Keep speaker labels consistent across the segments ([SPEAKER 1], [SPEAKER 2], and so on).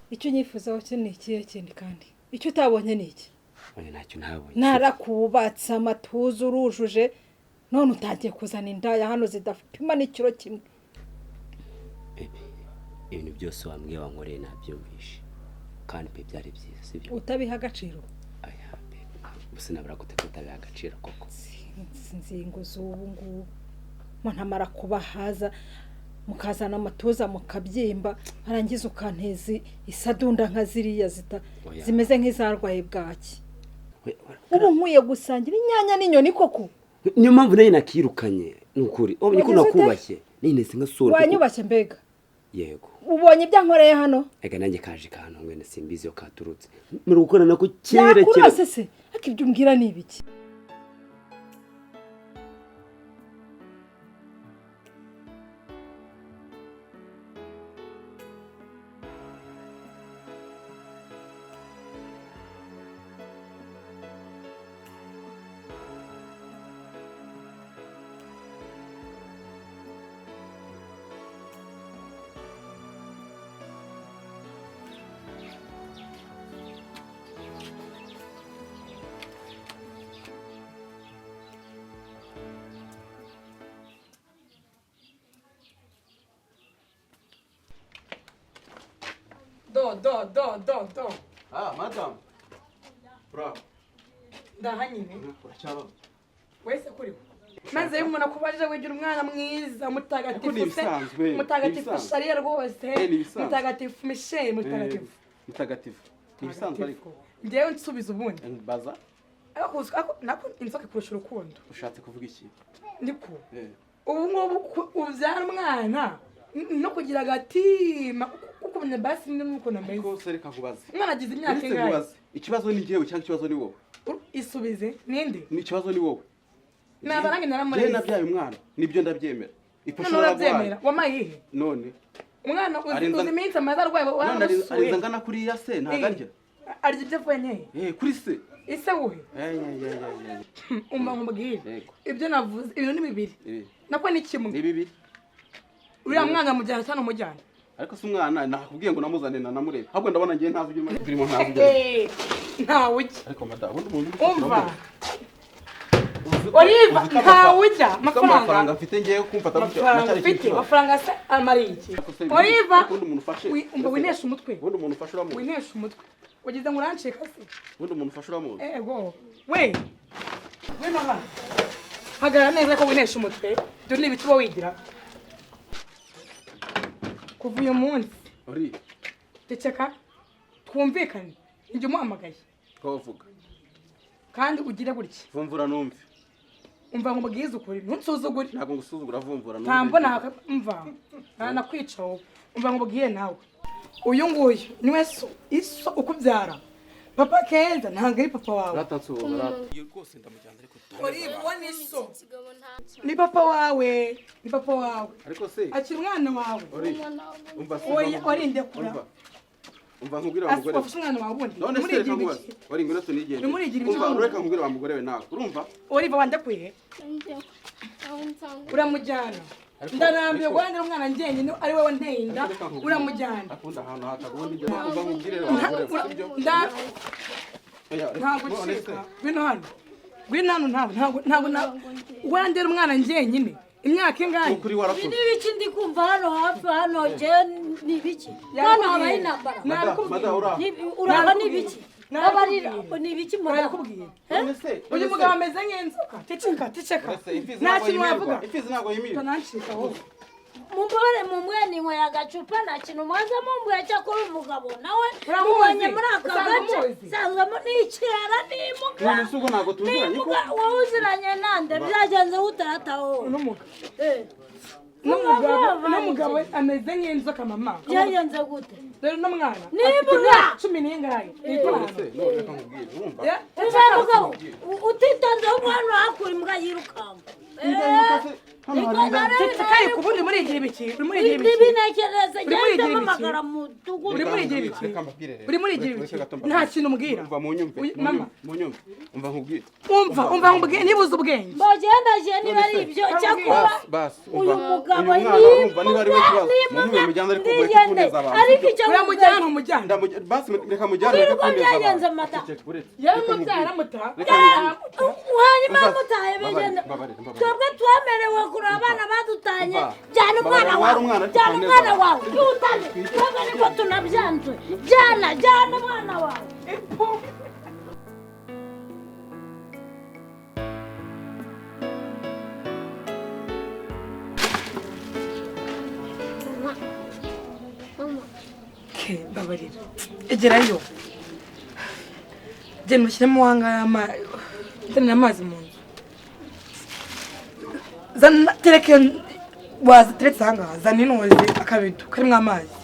[SPEAKER 1] icyo nyifuzaho cyo ni ikihe kindi kandi icyo utabonye ni iki
[SPEAKER 2] oya ntacyo ntabonye
[SPEAKER 1] narakubatse amatuza urujuje none utagiye kuzana indaya hano zidapima n'ikiro kimwe
[SPEAKER 2] ibintu byose wambwiye wankoreye nabyumvishe kandi pe byari byiza sibyo
[SPEAKER 1] utabiha agaciro
[SPEAKER 2] aya pe gusa nabura gute kutabiha agaciro koko
[SPEAKER 1] inzingo z'ubu ngubu ntamara kubahaza mukazana amatuza mukabyimba arangiza ukantezi isadunda nka ziriya zimeze nk'izarwaye bwaki ubu nkwiye gusangira inyanya n'inyoni koko
[SPEAKER 2] niyo mpamvu nayo nakirukanye nukuri ubonye ko nakubashye ninese nka sura
[SPEAKER 1] wanyubashye mbega
[SPEAKER 2] yego
[SPEAKER 1] ubonye ibyankoreye hano
[SPEAKER 2] ega nanjye kaje kantu ngene simbizi yo katurutse muri gukorana ko kera
[SPEAKER 1] kurase se akibyo umbwira ni ibiki Do.
[SPEAKER 3] Ah, madam. Bravo.
[SPEAKER 1] Ndahanyine.
[SPEAKER 3] Urachaba.
[SPEAKER 1] Wese kuri. Maze umuntu akubaje wigira umwana mwiza mutagatifu se. Mutagatifu shariya rwose. Mutagatifu Michel
[SPEAKER 3] mutagatifu. Nibisanzwe ariko.
[SPEAKER 1] Ndewe nsubiza ubundi.
[SPEAKER 3] Baza.
[SPEAKER 1] Ako nako inzoka kurusha urukundo.
[SPEAKER 3] Ushatse kuvuga iki?
[SPEAKER 1] Ndiko. Ubu ngubu ubyara umwana no kugira agatima ukumenya basi nuko nameze
[SPEAKER 3] ko sereka kubaza
[SPEAKER 1] mwana agize imyaka ingahe
[SPEAKER 3] ikibazo ni jewe cyangwa ikibazo ni wowe
[SPEAKER 1] isubize ninde
[SPEAKER 3] ni ikibazo ni wowe
[SPEAKER 1] nabarange naramureze
[SPEAKER 3] je nabyaye umwana nibyo ndabyemera
[SPEAKER 1] iposhora byemera wamayihe
[SPEAKER 3] none
[SPEAKER 1] umwana uzi iminsi amaza arwaye
[SPEAKER 3] arinza ngana kuri ya se ntagarya
[SPEAKER 1] arya ibyo fanye
[SPEAKER 3] kuri se
[SPEAKER 1] ise wuhe umva nkubwire ibyo navuze ibintu ni bibiri nako ni kimwe
[SPEAKER 3] ni bibiri
[SPEAKER 1] uriya mwana mujyana cyane umujyana
[SPEAKER 3] ariko se umwana nakubwiye ngo namuzane na namurebe ahubwo ndabona ngiye ntazi ibyo birimo ntazi ibyo
[SPEAKER 1] ntawe ujya
[SPEAKER 3] ariko madamu umuntu
[SPEAKER 1] umva Oliva ntawe ujya
[SPEAKER 3] amafaranga mfite ngiye kumfata
[SPEAKER 1] mfite amafaranga se amari iki Oliva
[SPEAKER 3] undi umuntu ufashe
[SPEAKER 1] umva winesha umutwe
[SPEAKER 3] undi umuntu ufashe uramu
[SPEAKER 1] winesha umutwe ugize ngo urancika se
[SPEAKER 3] undi umuntu ufashe uramu
[SPEAKER 1] ego we mama hagara neza ko winesha umutwe dore ibituba wigira kuva uyu munsi
[SPEAKER 3] uri
[SPEAKER 1] tekeka twumvikane njye umuhamagaye
[SPEAKER 3] ko uvuga
[SPEAKER 1] kandi ugire gutya
[SPEAKER 3] vumvura numve
[SPEAKER 1] umva ngo mbwize ukuri ntunsuzugure
[SPEAKER 3] ntabwo ngusuzugura vumvura numve
[SPEAKER 1] ntambo mva nakwica wowe umva ngo mbwiye nawe uyu nguyu niwe iso ukubyara papa Keza ntabwo ari papa wawe
[SPEAKER 3] ratatsuba rwose ndamujyana ariko
[SPEAKER 1] Oliva niso ni papa wawe
[SPEAKER 3] ariko se
[SPEAKER 1] akiri umwana wawe
[SPEAKER 3] umva se
[SPEAKER 1] warinde kura
[SPEAKER 3] umva nkubwira wa mugore
[SPEAKER 1] afashe umwana wawe ubundi
[SPEAKER 3] none se reka ngubaze wari ngwino tunigende umva reka nkubwira wa mugore we nawe urumva
[SPEAKER 1] Oliva wandakwiye uramujyana ndarambiye guhandira umwana njyenyine ari wowe nteye inda uramujyana
[SPEAKER 3] akunda ahantu hatagundi njye umva nkubwire wa mugore
[SPEAKER 1] ntabwo ucika ngwino hano ntabwo wandira umwana njyenyine imyaka ingahe
[SPEAKER 3] kuri warakoze
[SPEAKER 4] n'ibiki ndi kumva hano hafi hano je n'ibiki hano habaye intambara uraho n'ibiki abarira n'ibiki
[SPEAKER 1] murakubwiye uyu mugabo ameze nk'inzoka ticeka nta kintu wavuga
[SPEAKER 3] ifizi ntabwo yimira
[SPEAKER 1] ntancika wowe
[SPEAKER 4] mumbore mumweni nkwe agacupa nta kintu mwaza mumbuye cyakora umugabo nawe mubonye muri aka gace sanzamo n'ikirara n'imuga
[SPEAKER 3] none se ubwo ntabwo tuziranye ko
[SPEAKER 4] wowe uziranye nande byagenze utarataho
[SPEAKER 1] n'umugabo ameze nk'inzoka mama
[SPEAKER 4] byagenze gute
[SPEAKER 1] dore n'umwana
[SPEAKER 4] nibuga
[SPEAKER 1] 10 n'ingahe
[SPEAKER 4] umugabo utitonze umwana hakura imbwa yirukamba
[SPEAKER 1] Kai kubundi muri igira ibiki
[SPEAKER 4] binekereze genda mamagara mu tugu
[SPEAKER 1] uri muri igira ibiki nta kintu umbwira
[SPEAKER 3] mama munyumve umva nkubwire
[SPEAKER 1] umva nkubwire nibuze ubwenge
[SPEAKER 4] bogenda je niba ari ibyo cyakora uyu mugabo
[SPEAKER 3] niba ari we kibazo mumujyana ariko mureke kuneza abantu
[SPEAKER 4] ariko icyo
[SPEAKER 1] uramujyana umujyana
[SPEAKER 3] basi reka mujyane
[SPEAKER 4] Wirirwa byagenze mata
[SPEAKER 1] yamubyara muta
[SPEAKER 4] hanyuma mutaye bigenda twebwe twemerewe kuri abana badutanye jyana umwana wawe yutane twebwe niko tunabyanzwe jyana umwana wawe
[SPEAKER 1] babarira egerayo genda ushyiremo wangaya amazi mu nzu zana tereke waziteretse ahangaha zana inuzi akabido karimo amazi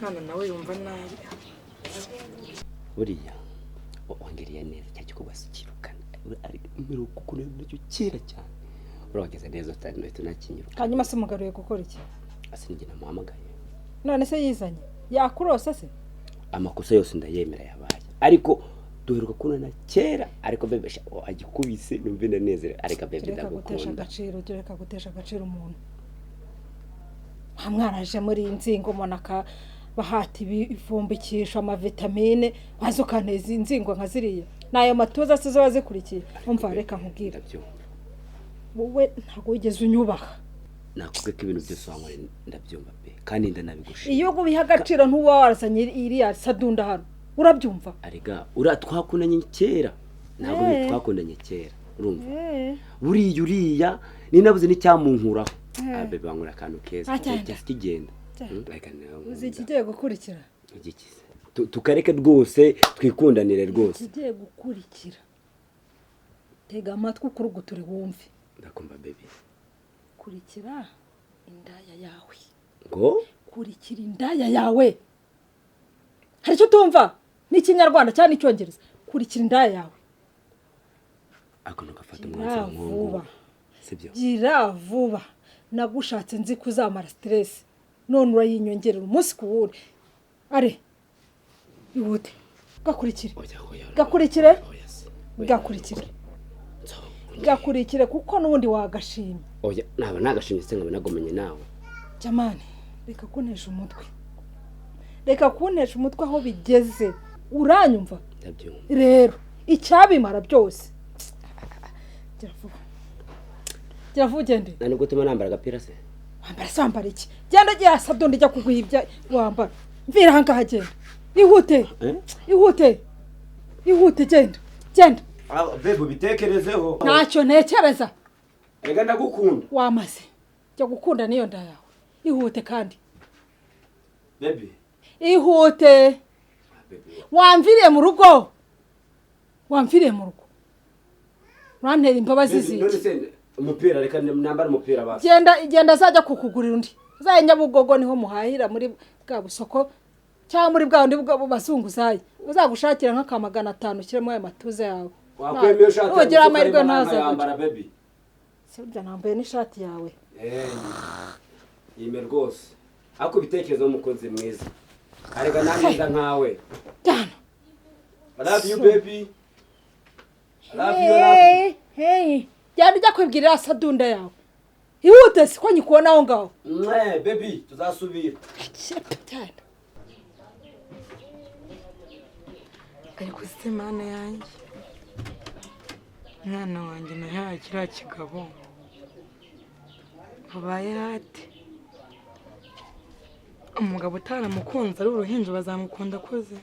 [SPEAKER 1] mwana nawe yumva nabi
[SPEAKER 2] buriya wangiriye neza cya gikorwa sikirukana mbere kukureba nacyo kera cyane urageze neza utari no tunakinyuruka
[SPEAKER 5] hanyuma se umugaruye gukora iki
[SPEAKER 2] asinjye namuhamagaye
[SPEAKER 5] none se yizanye yakurose se
[SPEAKER 2] amakosa yose ndayemera yabaye ariko duheruka kunana kera ariko bebesha agikubise numve nanezere ariko bebe ndagukunda
[SPEAKER 5] reka gutesha agaciro umuntu hamwaraje muri inzingo monaka bahati bivumbikisha amavitamine bazukanteza inzingo nka ziriya nayo matuza se zo bazikurikiye umva reka nkubwira wowe ntago wigeze unyubaha
[SPEAKER 2] nakubwe ko ibintu byose wankore ndabyumva pe kandi ndanabigushira
[SPEAKER 5] iyo gubiha agaciro ntuba warasanye iriya sadunda hano urabyumva
[SPEAKER 2] arega twakundanye kera ntabwo twakundanye kera urumva uriya ninabuze n'icyamunkuraho abebe bankura akantu keza kigenda
[SPEAKER 5] uzi ikigiye gukurikira
[SPEAKER 2] igikize tukareke rwose twikundanire rwose
[SPEAKER 5] ikigiye gukurikira tega amatwi ukuruguture wumve
[SPEAKER 2] ndakumva bebe
[SPEAKER 5] kurikira indaya yawe
[SPEAKER 2] ngo
[SPEAKER 5] kurikira indaya yawe hari icyo tumva n'ikinyarwanda cyane icyongereza kurikira indaya yawe
[SPEAKER 2] akono gafata umwanzuro nk'uwo sibyo
[SPEAKER 5] gira vuba nagushatse nzi kuzamara stress none urayinyongerera umunsi ku wundi are ihute gakurikire kuko nubundi wagashimye
[SPEAKER 2] oya naba nagashimye se nkaba nagomenye nawe
[SPEAKER 5] jamani reka kuntesha umutwe aho bigeze uranyumva rero icyabimara byose gira vuba ugende
[SPEAKER 2] nani gutuma nambara agapira se
[SPEAKER 5] wambara iki genda giye sadondi jya kuguhibya wambara mvira hangaha genda ihute genda
[SPEAKER 2] bebe bitekerezeho
[SPEAKER 5] ntacyo ntekereza
[SPEAKER 2] rega ndagukunda
[SPEAKER 5] wamaze jya gukunda niyo nda yawe ihute kandi
[SPEAKER 2] bebe
[SPEAKER 5] ihute wamviriye mu rugo urantera imbabazi ziki
[SPEAKER 2] umupira reka nambara umupira basi
[SPEAKER 5] genda azajya kukugurira undi zaye Nyabugogo niho muhahira muri bwa busoko cyangwa muri bwa undi bazunguzaye uzagushakira nka 500 ushyiremo aya matuza yawe
[SPEAKER 2] wakwemeye ushati
[SPEAKER 5] ugira amahirwe ntaza
[SPEAKER 2] yambara baby
[SPEAKER 5] sibyo nambaye n'ishati yawe
[SPEAKER 2] yime rwose ako bitekerezo umukozi mwiza arega nanyiza nkawe
[SPEAKER 5] cyane
[SPEAKER 2] I love you baby I love you
[SPEAKER 5] hey cyane ujya kwibwirira sadunda yawe ihute si ko nyikubona aho ngaho
[SPEAKER 2] baby tuzasubira
[SPEAKER 1] cyane ariko simana yanjye mwana wanjye nahaye kiriya kigabo babaye hati umugabo utaramukunze ari uruhinja bazamukunda akoze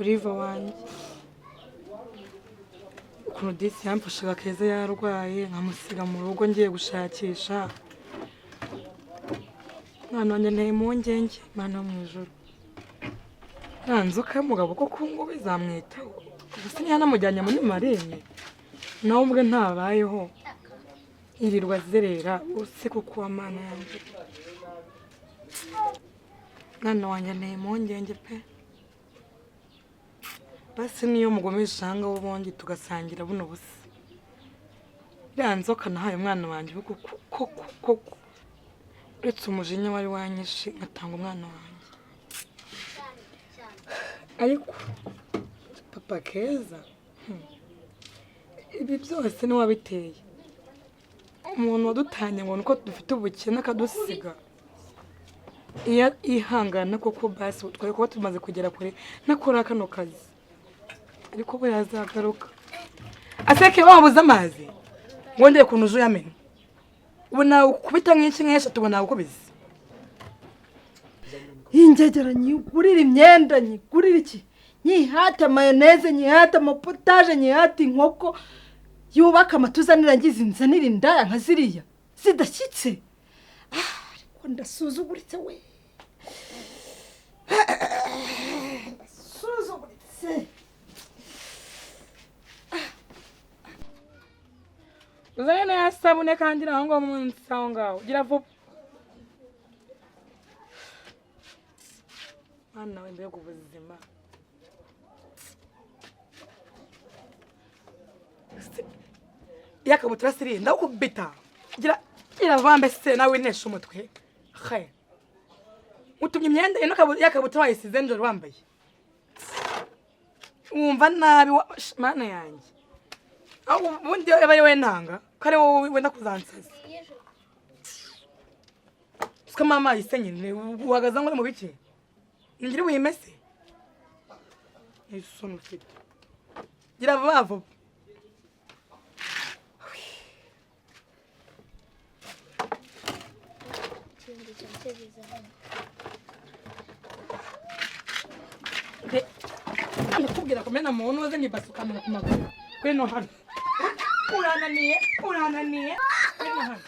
[SPEAKER 1] uriva wanjye ukuntu disi yamfashaga keza yarwaye nkamusiga mu rugo ngiye gushakisha mwana wanjye nteye impungenge mwana wo mu ijoro nzoka y'umugabo ko kungu bizamwitaho gusa ntiyanamujyanye muri marine nawe ubwe ntabayeho yirirwa zerera use kuko amana yanjye mwana wanjye nteye impungenge pe basi niyo mugomisha hanga w'ubundi tugasangira buno busa iriya nzoka nahaye umwana wanjye koko uretse umujinya wari wanyishe ngatanga umwana wanjye ariko papa keza ibi byose niwabiteye umuntu wadutanye ngo nuko dufite ubukene akadusiga iya ihangana koko basi twari kuba tumaze kugera kure nakora kano kazi ariko bo yazagaruka aseke babuze amazi ngondeye kunuzu yamena ubu nawe kubita nk'iki nk'esha tubona uko bizi
[SPEAKER 5] ingegera nyigurira imyenda nyigurira iki nyihata mayoneze nyihata amapotaje nyihata inkoko yubaka amatuzanira ngize nzanira indaya nka ziriya zidashyitse ariko ndasuzuguritse we ndasuzuguritse
[SPEAKER 1] uzane na sabune kandi naho ngo munsi aho ngaho gira vuba Mana we mbega ubuzima yakabutura siri ndakubita gira vambe se nawe nesha umutwe khe utumye imyenda ino yakabutura wayisize njoro wambaye wumva nabi mana yanjye aho ubundi yabaye we ntanga kare wowe wenda kuzansaza suka mama yisenyine uhagaza ngo mu biki ngiri wimese Yesu mufite gira bavo Nakubwira kumena muntu waze ngibasukamira ku maguru kweno hano urananiye kweno hano